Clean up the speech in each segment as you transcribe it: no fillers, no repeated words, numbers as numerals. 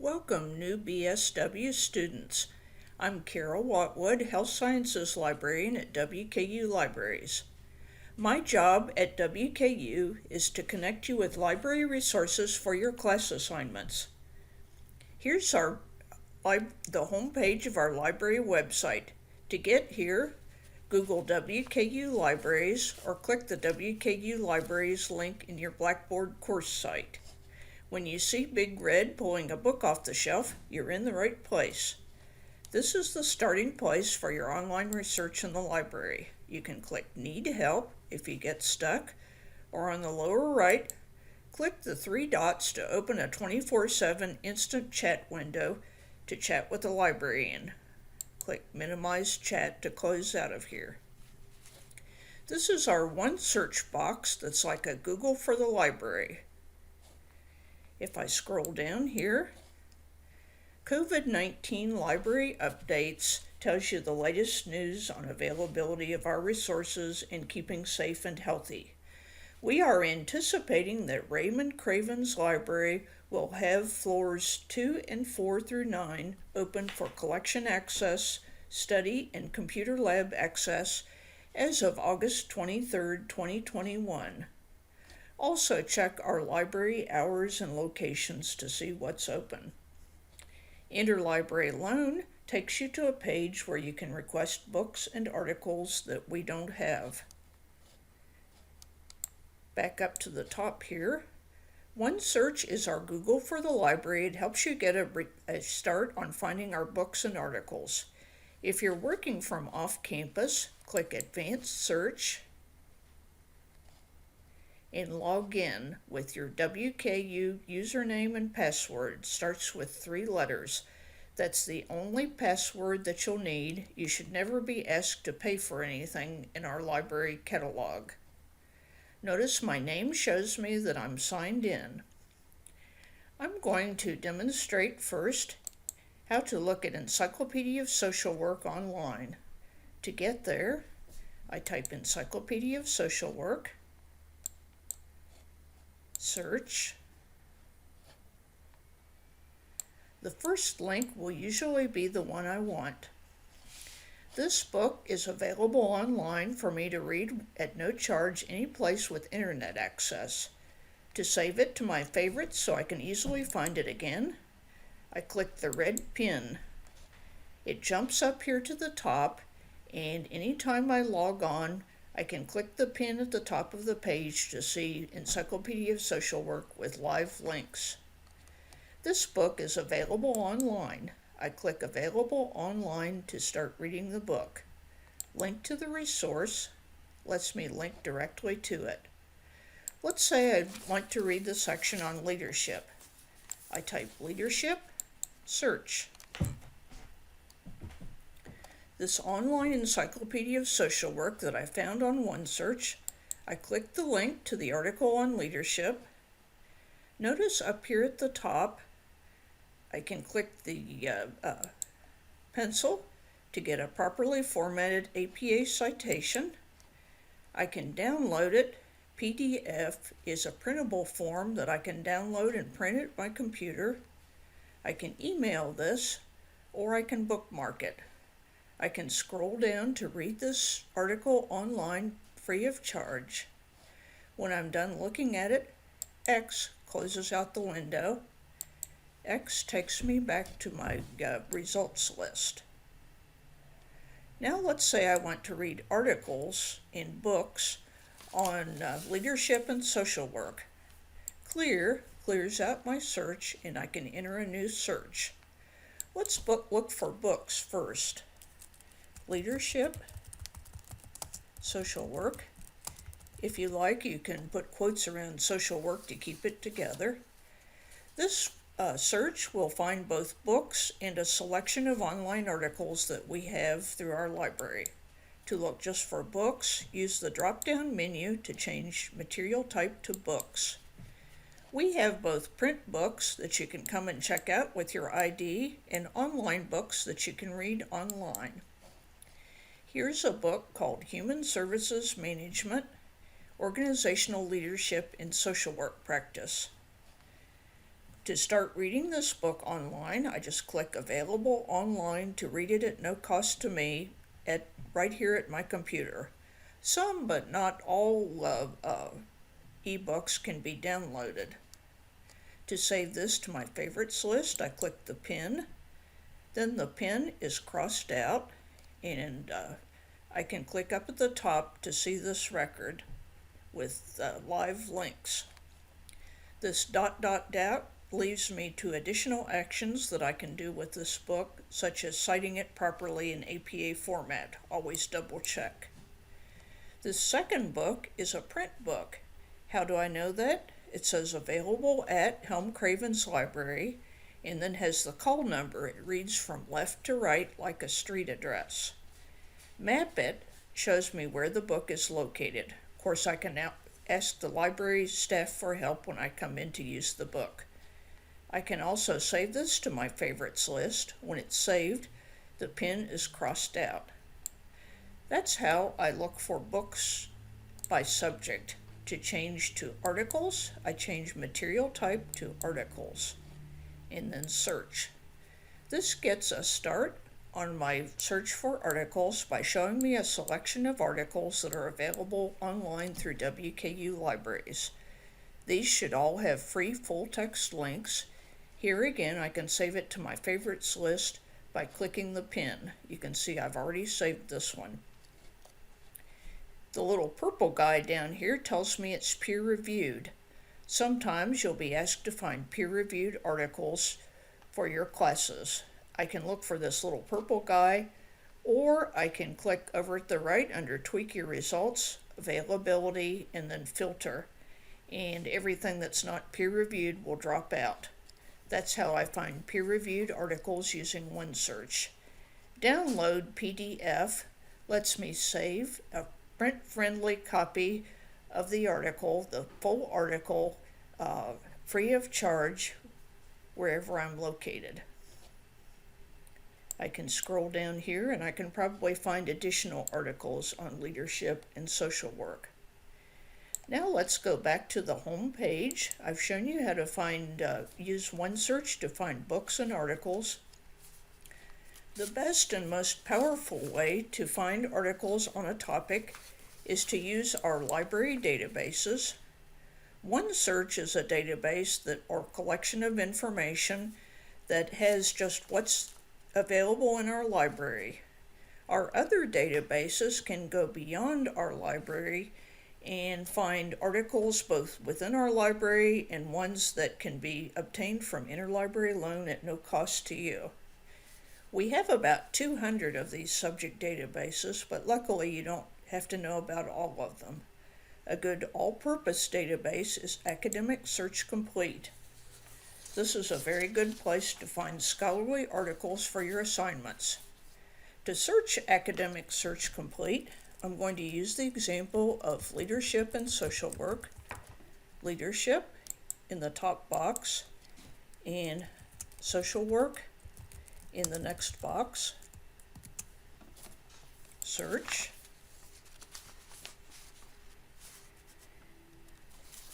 Welcome, new BSW students. I'm Carol Watwood, Health Sciences Librarian at WKU Libraries. My job at WKU is to connect you with library resources for your class assignments. Here's the homepage of our library website. To get here, Google WKU Libraries or click the WKU Libraries link in your Blackboard course site. When you see Big Red pulling a book off the shelf, you're in the right place. This is the starting place for your online research in the library. You can click Need Help if you get stuck, or on the lower right, click the three dots to open a 24/7 instant chat window to chat with the librarian. Click Minimize Chat to close out of here. This is our one search box that's like a Google for the library. If I scroll down here, COVID-19 Library Updates tells you the latest news on availability of our resources and keeping safe and healthy. We are anticipating that Raymond Craven's library will have floors 2 and 4 through 9 open for collection access, study, and computer lab access as of August 23, 2021. Also check our library hours and locations to see what's open. Interlibrary Loan takes you to a page where you can request books and articles that we don't have. Back up to the top here. OneSearch is our Google for the library. It helps you get a start on finding our books and articles. If you're working from off campus, click Advanced Search and log in with your WKU username and password. Starts with 3 letters. That's the only password that you'll need. You should never be asked to pay for anything in our library catalog. Notice my name shows me that I'm signed in. I'm going to demonstrate first how to look at Encyclopedia of Social Work online. To get there, I type Encyclopedia of Social Work, search. The first link will usually be the one I want. This book is available online for me to read at no charge any place with internet access. To save it to my favorites so I can easily find it again, I click the red pin. It jumps up here to the top, and anytime I log on, I can click the pin at the top of the page to see Encyclopedia of Social Work with live links. This book is available online. I click Available Online to start reading the book. Link to the resource lets me link directly to it. Let's say I'd like to read the section on leadership. I type leadership, search. This online Encyclopedia of Social Work that I found on OneSearch, I click the link to the article on leadership. Notice up here at the top, I can click the pencil to get a properly formatted APA citation. I can download it. PDF is a printable form that I can download and print at my computer. I can email this, or I can bookmark it. I can scroll down to read this article online free of charge. When I'm done looking at it, X closes out the window. X takes me back to my results list. Now let's say I want to read articles in books on leadership and social work. Clears out my search, and I can enter a new search. Let's look for books first. Leadership, social work. If you like, you can put quotes around social work to keep it together. This search will find both books and a selection of online articles that we have through our library. To look just for books, use the drop-down menu to change material type to books. We have both print books that you can come and check out with your ID and online books that you can read online. Here's a book called Human Services Management, Organizational Leadership in Social Work Practice. To start reading this book online, I just click Available Online to read it at no cost to me right here at my computer. Some, but not all, ebooks can be downloaded. To save this to my favorites list, I click the pin. Then the pin is crossed out, and I can click up at the top to see this record with live links. This ... leaves me to additional actions that I can do with this book, such as citing it properly in APA format. Always double check. This second book is a print book. How do I know that? It says available at Helm Craven's Library, and then has the call number. It reads from left to right like a street address. Map It shows me where the book is located. Of course, I can now ask the library staff for help when I come in to use the book. I can also save this to my favorites list. When it's saved, the pin is crossed out. That's how I look for books by subject. To change to articles, I change material type to articles, and then search. This gets a start on my search for articles by showing me a selection of articles that are available online through WKU Libraries. These should all have free full-text links. Here again, I can save it to my favorites list by clicking the pin. You can see I've already saved this one. The little purple guy down here tells me it's peer-reviewed. Sometimes you'll be asked to find peer-reviewed articles for your classes. I can look for this little purple guy, or I can click over at the right under Tweak Your Results, Availability, and then Filter, and everything that's not peer-reviewed will drop out. That's how I find peer-reviewed articles using OneSearch. Download PDF lets me save a print-friendly copy of the article, the full article, free of charge, wherever I'm located. I can scroll down here and I can probably find additional articles on leadership and social work. Now let's go back to the home page. I've shown you how to use OneSearch to find books and articles. The best and most powerful way to find articles on a topic is to use our library databases. OneSearch is a database or collection of information that has just what's available in our library. Our other databases can go beyond our library and find articles both within our library and ones that can be obtained from interlibrary loan at no cost to you. We have about 200 of these subject databases, but luckily you don't have to know about all of them. A good all-purpose database is Academic Search Complete. This is a very good place to find scholarly articles for your assignments. To search Academic Search Complete, I'm going to use the example of leadership and social work. Leadership in the top box, and social work in the next box. Search.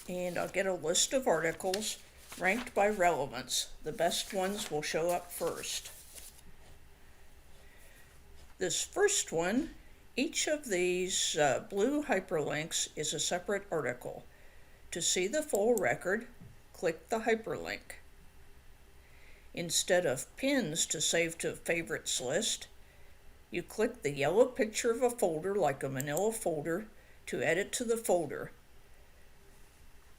And I'll get a list of articles ranked by relevance. The best ones will show up first. This first one, each of these blue hyperlinks is a separate article. To see the full record, click the hyperlink. Instead of pins to save to favorites list, you click the yellow picture of a folder like a manila folder to add it to the folder.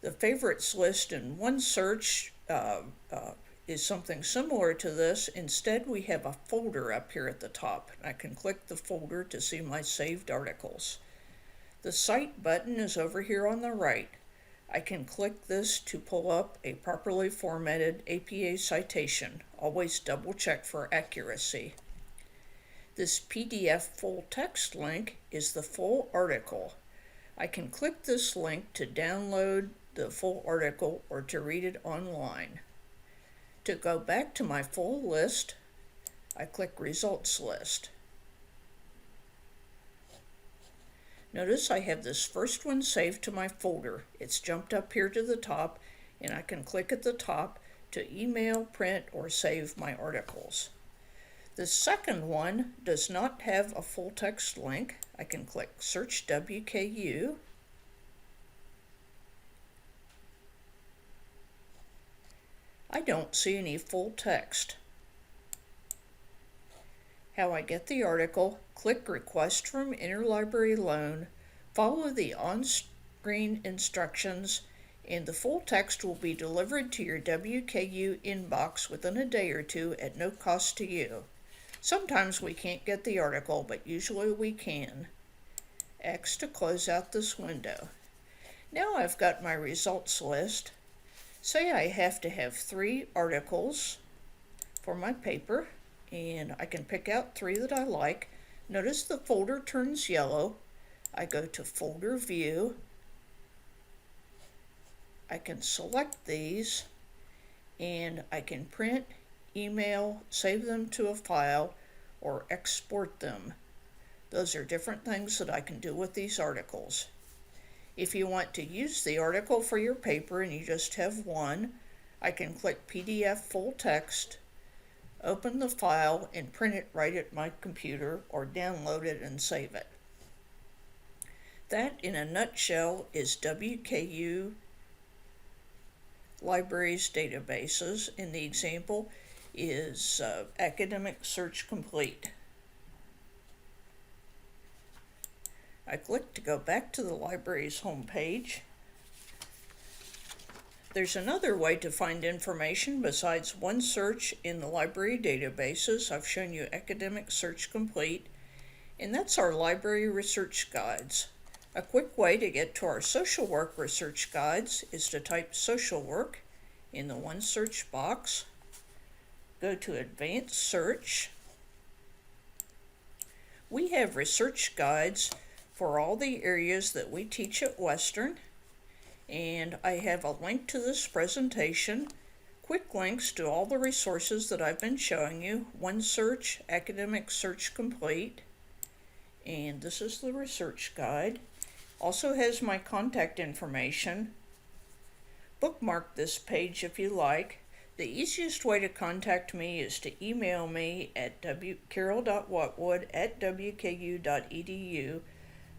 The favorites list in OneSearch is something similar to this. Instead, we have a folder up here at the top. I can click the folder to see my saved articles. The Cite button is over here on the right. I can click this to pull up a properly formatted APA citation. Always double check for accuracy. This PDF full text link is the full article. I can click this link to download the full article or to read it online. To go back to my full list, I click Results List. Notice I have this first one saved to my folder. It's jumped up here to the top, and I can click at the top to email, print, or save my articles. The second one does not have a full text link. I can click Search WKU. I don't see any full text. How I get the article: click Request from Interlibrary Loan, follow the on-screen instructions, and the full text will be delivered to your WKU inbox within a day or two at no cost to you. Sometimes we can't get the article, but usually we can. X to close out this window. Now I've got my results list. Say I have to have 3 articles for my paper, and I can pick out 3 that I like. Notice the folder turns yellow. I go to Folder View. I can select these, and I can print, email, save them to a file, or export them. Those are different things that I can do with these articles. If you want to use the article for your paper and you just have one, I can click PDF full text, open the file, and print it right at my computer, or download it and save it. That, in a nutshell, is WKU Libraries databases, and the example is Academic Search Complete. I click to go back to the library's homepage. There's another way to find information besides one search in the library databases. I've shown you Academic Search Complete, and that's our library research guides. A quick way to get to our social work research guides is to type social work in the one search box, go to Advanced Search. We have research guides for all the areas that we teach at Western, and I have a link to this presentation, quick links to all the resources that I've been showing you: One Search, Academic Search Complete, and this is the research guide. Also has my contact information. Bookmark this page if you like. The easiest way to contact me is to email me at carol.watwood@wku.edu.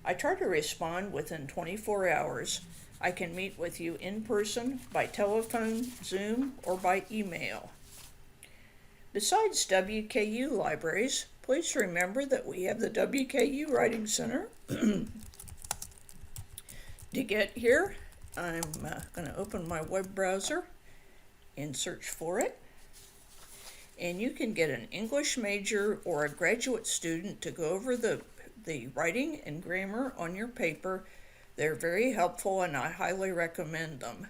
I try to respond within 24 hours. I can meet with you in person, by telephone, Zoom, or by email. Besides WKU Libraries, please remember that we have the WKU Writing Center. To get here, I'm going to open my web browser and search for it. And you can get an English major or a graduate student to go over the writing and grammar on your paper. They're very helpful, and I highly recommend them.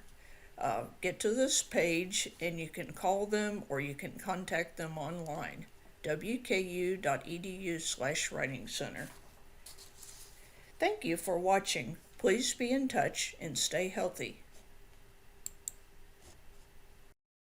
Get to this page and you can call them or you can contact them online. wku.edu/writing center. Thank you for watching. Please be in touch and stay healthy.